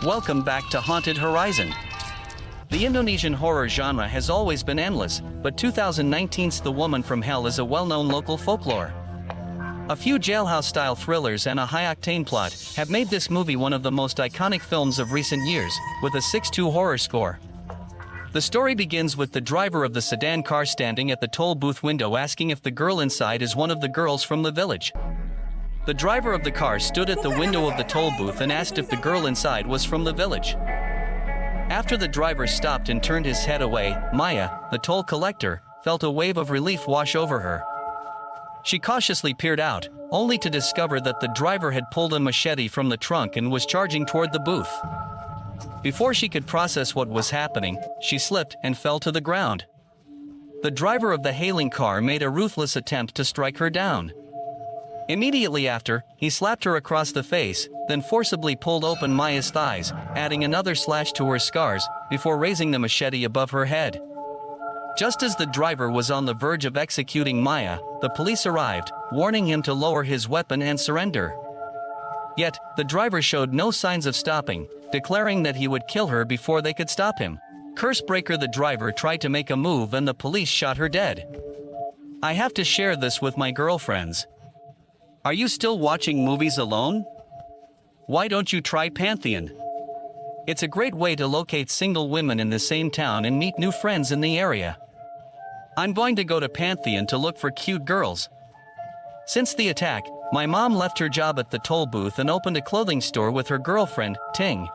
Welcome back to Haunted Horizon. The Indonesian horror genre has always been endless, but 2019's The Woman from Hell is a well-known local folklore. A few jailhouse-style thrillers and a high-octane plot have made this movie one of the most iconic films of recent years, with a 6.2 horror score. The story begins with the driver of the sedan car standing at the toll booth window asking if the girl inside is one of the girls from the village. The driver of the car stood at the window of the toll booth and asked if the girl inside was from the village. After the driver stopped and turned his head away, Maya, the toll collector, felt a wave of relief wash over her. She cautiously peered out, only to discover that the driver had pulled a machete from the trunk and was charging toward the booth. Before she could process what was happening, she slipped and fell to the ground. The driver of the hailing car made a ruthless attempt to strike her down. Immediately after, he slapped her across the face, then forcibly pulled open Maya's thighs, adding another slash to her scars, before raising the machete above her head. Just as the driver was on the verge of executing Maya, the police arrived, warning him to lower his weapon and surrender. Yet, the driver showed no signs of stopping, declaring that he would kill her before they could stop him. Cursebreaker the driver tried to make a move and the police shot her dead. I have to share this with my girlfriends. Are you still watching movies alone? Why don't you try Pantheon? It's a great way to locate single women in the same town and meet new friends in the area. I'm going to go to Pantheon to look for cute girls. Since the attack, my mom left her job at the toll booth and opened a clothing store with her girlfriend, Ting.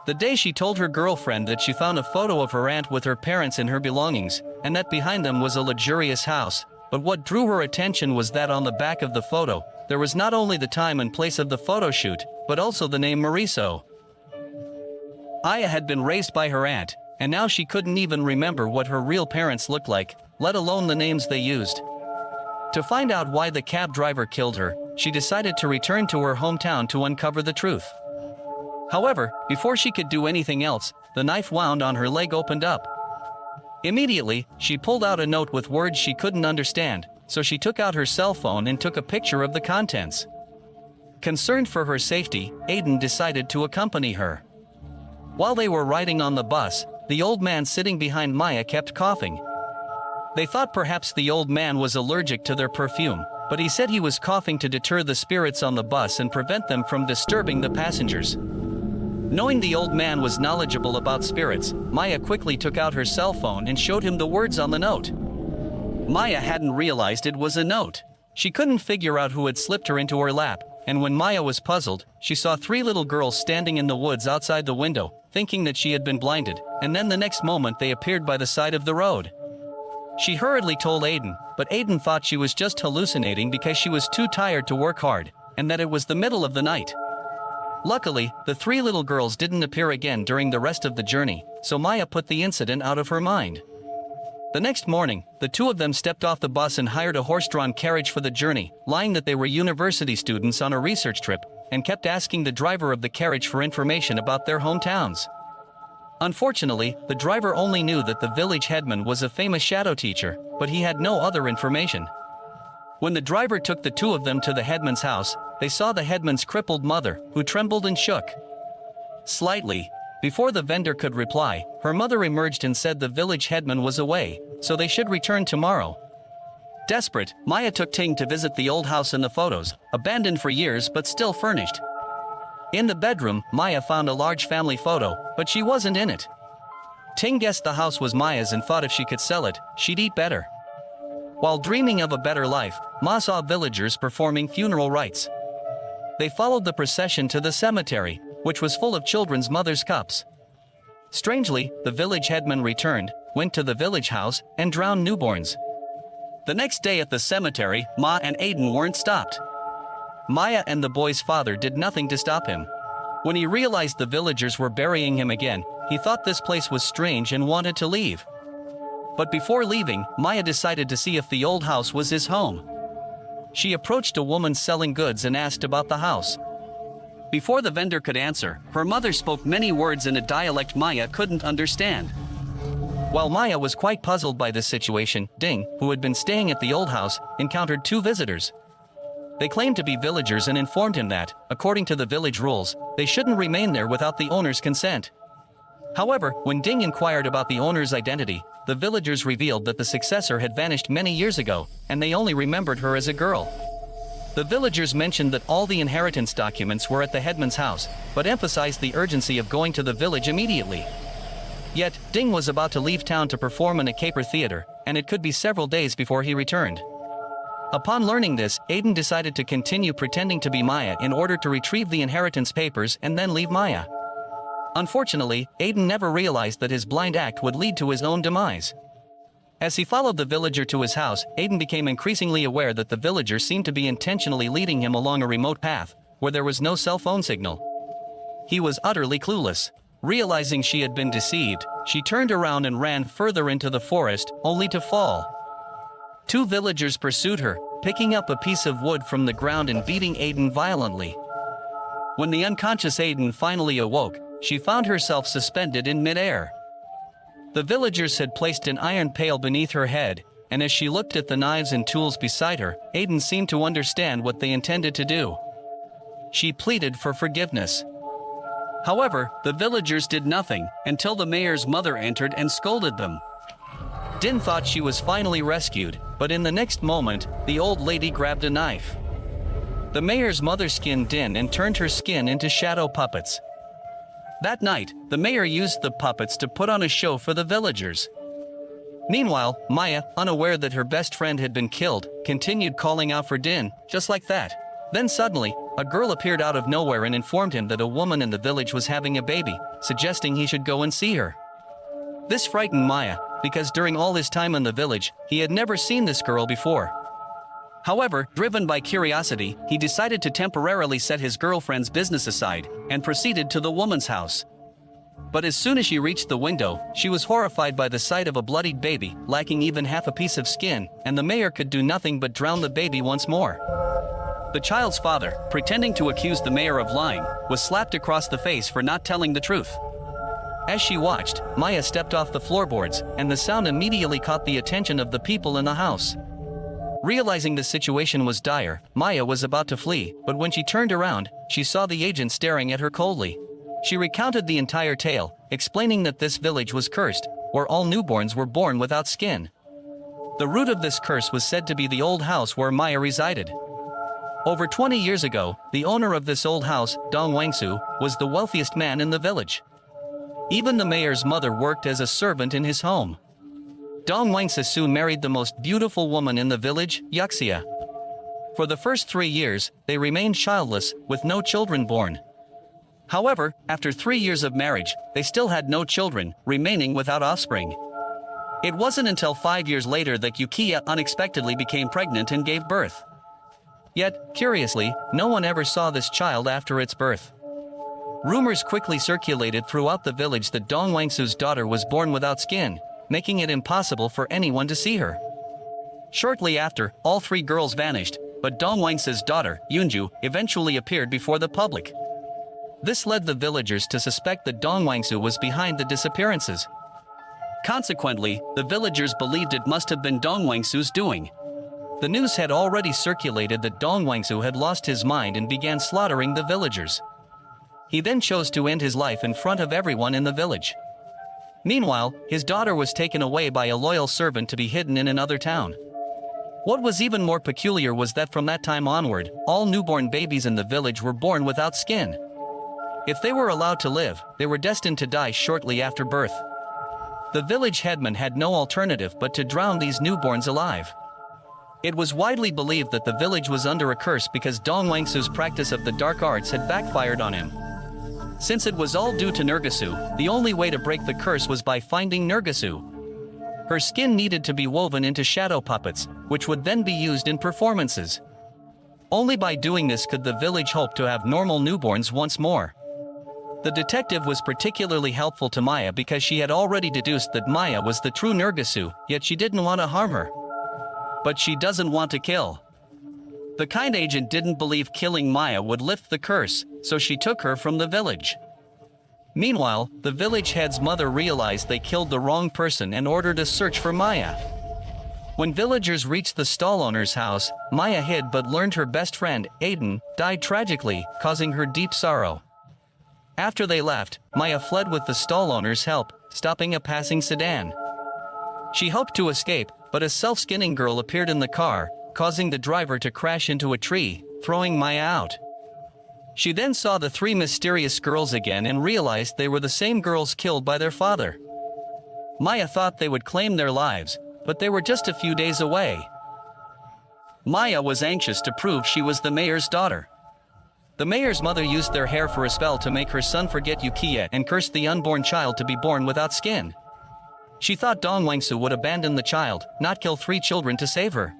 The day she told her girlfriend that she found a photo of her aunt with her parents and her belongings, and that behind them was a luxurious house. But what drew her attention was that on the back of the photo, there was not only the time and place of the photo shoot, but also the name Mariso. Aya had been raised by her aunt, and now she couldn't even remember what her real parents looked like, let alone the names they used. To find out why the cab driver killed her, she decided to return to her hometown to uncover the truth. However, before she could do anything else, the knife wound on her leg opened up. Immediately, she pulled out a note with words she couldn't understand, so she took out her cell phone and took a picture of the contents. Concerned for her safety, Aiden decided to accompany her. While they were riding on the bus, the old man sitting behind Maya kept coughing. They thought perhaps the old man was allergic to their perfume, but he said he was coughing to deter the spirits on the bus and prevent them from disturbing the passengers. Knowing the old man was knowledgeable about spirits, Maya quickly took out her cell phone and showed him the words on the note. Maya hadn't realized it was a note. She couldn't figure out who had slipped her into her lap, and when Maya was puzzled, she saw 3 little girls standing in the woods outside the window, thinking that she had been blinded, and then the next moment they appeared by the side of the road. She hurriedly told Aiden, but Aiden thought she was just hallucinating because she was too tired to work hard, and that it was the middle of the night. Luckily, the 3 little girls didn't appear again during the rest of the journey, so Maya put the incident out of her mind. The next morning, the 2 of them stepped off the bus and hired a horse-drawn carriage for the journey, lying that they were university students on a research trip, and kept asking the driver of the carriage for information about their hometowns. Unfortunately, the driver only knew that the village headman was a famous shadow teacher, but he had no other information. When the driver took the 2 of them to the headman's house, they saw the headman's crippled mother, who trembled and shook slightly. Before the vendor could reply, her mother emerged and said the village headman was away, so they should return tomorrow. Desperate, Maya took Ting to visit the old house in the photos, abandoned for years but still furnished. In the bedroom, Maya found a large family photo, but she wasn't in it. Ting guessed the house was Maya's and thought if she could sell it, she'd eat better. While dreaming of a better life, Ma saw villagers performing funeral rites. They followed the procession to the cemetery, which was full of children's mothers' cups. Strangely, the village headman returned, went to the village house, and drowned newborns. The next day at the cemetery, Ma and Aiden weren't stopped. Maya and the boy's father did nothing to stop him. When he realized the villagers were burying him again, he thought this place was strange and wanted to leave. But before leaving, Maya decided to see if the old house was his home. She approached a woman selling goods and asked about the house. Before the vendor could answer, her mother spoke many words in a dialect Maya couldn't understand. While Maya was quite puzzled by this situation, Ding, who had been staying at the old house, encountered 2 visitors. They claimed to be villagers and informed him that, according to the village rules, they shouldn't remain there without the owner's consent. However, when Ding inquired about the owner's identity, the villagers revealed that the successor had vanished many years ago, and they only remembered her as a girl. The villagers mentioned that all the inheritance documents were at the headman's house, but emphasized the urgency of going to the village immediately. Yet, Ding was about to leave town to perform in a caper theater, and it could be several days before he returned. Upon learning this, Aiden decided to continue pretending to be Maya in order to retrieve the inheritance papers and then leave Maya. Unfortunately, Aiden never realized that his blind act would lead to his own demise. As he followed the villager to his house, Aiden became increasingly aware that the villager seemed to be intentionally leading him along a remote path, where there was no cell phone signal. He was utterly clueless. Realizing she had been deceived, she turned around and ran further into the forest, only to fall. Two villagers pursued her, picking up a piece of wood from the ground and beating Aiden violently. When the unconscious Aiden finally awoke, she found herself suspended in midair. The villagers had placed an iron pail beneath her head, and as she looked at the knives and tools beside her, Aiden seemed to understand what they intended to do. She pleaded for forgiveness. However, the villagers did nothing until the mayor's mother entered and scolded them. Din thought she was finally rescued, but in the next moment, the old lady grabbed a knife. The mayor's mother skinned Din and turned her skin into shadow puppets. That night, the mayor used the puppets to put on a show for the villagers. Meanwhile, Maya, unaware that her best friend had been killed, continued calling out for Din, just like that. Then suddenly, a girl appeared out of nowhere and informed him that a woman in the village was having a baby, suggesting he should go and see her. This frightened Maya, because during all his time in the village, he had never seen this girl before. However, driven by curiosity, he decided to temporarily set his girlfriend's business aside, and proceeded to the woman's house. But as soon as she reached the window, she was horrified by the sight of a bloodied baby, lacking even half a piece of skin, and the mayor could do nothing but drown the baby once more. The child's father, pretending to accuse the mayor of lying, was slapped across the face for not telling the truth. As she watched, Maya stepped off the floorboards, and the sound immediately caught the attention of the people in the house. Realizing the situation was dire, Maya was about to flee, but when she turned around, she saw the agent staring at her coldly. She recounted the entire tale, explaining that this village was cursed, where all newborns were born without skin. The root of this curse was said to be the old house where Maya resided. Over 20 years ago, the owner of this old house, Dong Wangsu, was the wealthiest man in the village. Even the mayor's mother worked as a servant in his home. Dong Wangsu soon married the most beautiful woman in the village, Yuxia. For the first 3 years, they remained childless, with no children born. However, after 3 years of marriage, they still had no children, remaining without offspring. It wasn't until 5 years later that Yuxia unexpectedly became pregnant and gave birth. Yet, curiously, no one ever saw this child after its birth. Rumors quickly circulated throughout the village that Dong Wangsu's daughter was born without skin, making it impossible for anyone to see her. Shortly after, all 3 girls vanished, but Dong Wangsu's daughter, Yunju, eventually appeared before the public. This led the villagers to suspect that Dong Wangsu was behind the disappearances. Consequently, the villagers believed it must have been Dong Wangsu's doing. The news had already circulated that Dong Wangsu had lost his mind and began slaughtering the villagers. He then chose to end his life in front of everyone in the village. Meanwhile, his daughter was taken away by a loyal servant to be hidden in another town. What was even more peculiar was that from that time onward, all newborn babies in the village were born without skin. If they were allowed to live, they were destined to die shortly after birth. The village headman had no alternative but to drown these newborns alive. It was widely believed that the village was under a curse because Dong Wangsu's practice of the dark arts had backfired on him. Since it was all due to Nergasu, the only way to break the curse was by finding Nergasu. Her skin needed to be woven into shadow puppets, which would then be used in performances. Only by doing this could the village hope to have normal newborns once more. The detective was particularly helpful to Maya because she had already deduced that Maya was the true Nergasu, yet she didn't want to harm her. But she doesn't want to kill. The kind agent didn't believe killing Maya would lift the curse, so she took her from the village. Meanwhile, the village head's mother realized they killed the wrong person and ordered a search for Maya. When villagers reached the stall owner's house, Maya hid but learned her best friend, Aiden, died tragically, causing her deep sorrow. After they left, Maya fled with the stall owner's help, stopping a passing sedan. She hoped to escape, but a self-skinning girl appeared in the car, causing the driver to crash into a tree, throwing Maya out. She then saw the three mysterious girls again and realized they were the same girls killed by their father. Maya thought they would claim their lives, but they were just a few days away. Maya was anxious to prove she was the mayor's daughter. The mayor's mother used their hair for a spell to make her son forget Yukiya and cursed the unborn child to be born without skin. She thought Dong Wangsu would abandon the child, not kill 3 children to save her.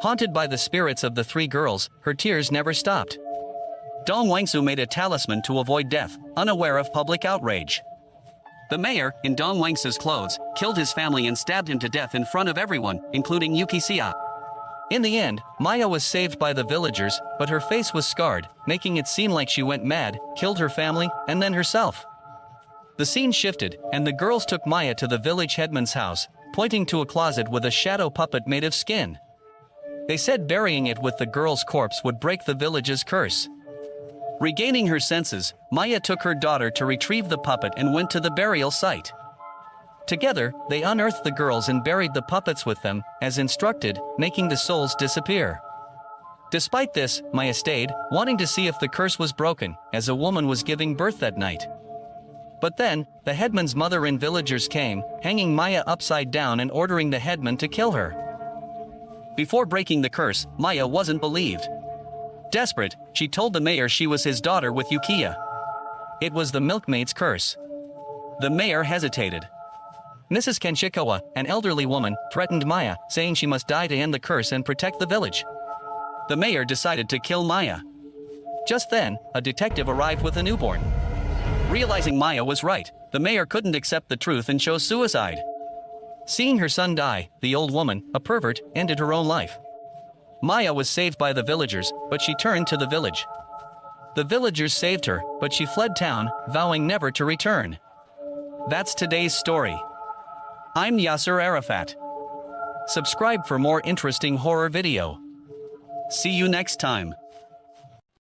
Haunted by the spirits of the 3 girls, her tears never stopped. Dong Wangsu made a talisman to avoid death, unaware of public outrage. The mayor, in Dong Wangsu's clothes, killed his family and stabbed him to death in front of everyone, including Yuki Xia. In the end, Maya was saved by the villagers, but her face was scarred, making it seem like she went mad, killed her family, and then herself. The scene shifted, and the girls took Maya to the village headman's house, pointing to a closet with a shadow puppet made of skin. They said burying it with the girl's corpse would break the village's curse. Regaining her senses, Maya took her daughter to retrieve the puppet and went to the burial site. Together, they unearthed the girls and buried the puppets with them, as instructed, making the souls disappear. Despite this, Maya stayed, wanting to see if the curse was broken, as a woman was giving birth that night. But then, the headman's mother and villagers came, hanging Maya upside down and ordering the headman to kill her. Before breaking the curse, Maya wasn't believed. Desperate, she told the mayor she was his daughter with Yukiya. It was the milkmaid's curse. The mayor hesitated. Mrs. Kenshikawa, an elderly woman, threatened Maya, saying she must die to end the curse and protect the village. The mayor decided to kill Maya. Just then, a detective arrived with a newborn. Realizing Maya was right, the mayor couldn't accept the truth and chose suicide. Seeing her son die, the old woman, a pervert, ended her own life. Maya was saved by the villagers, but she turned to the village. The villagers saved her, but she fled town, vowing never to return. That's today's story. I'm Yasser Arafat. Subscribe for more interesting horror video. See you next time.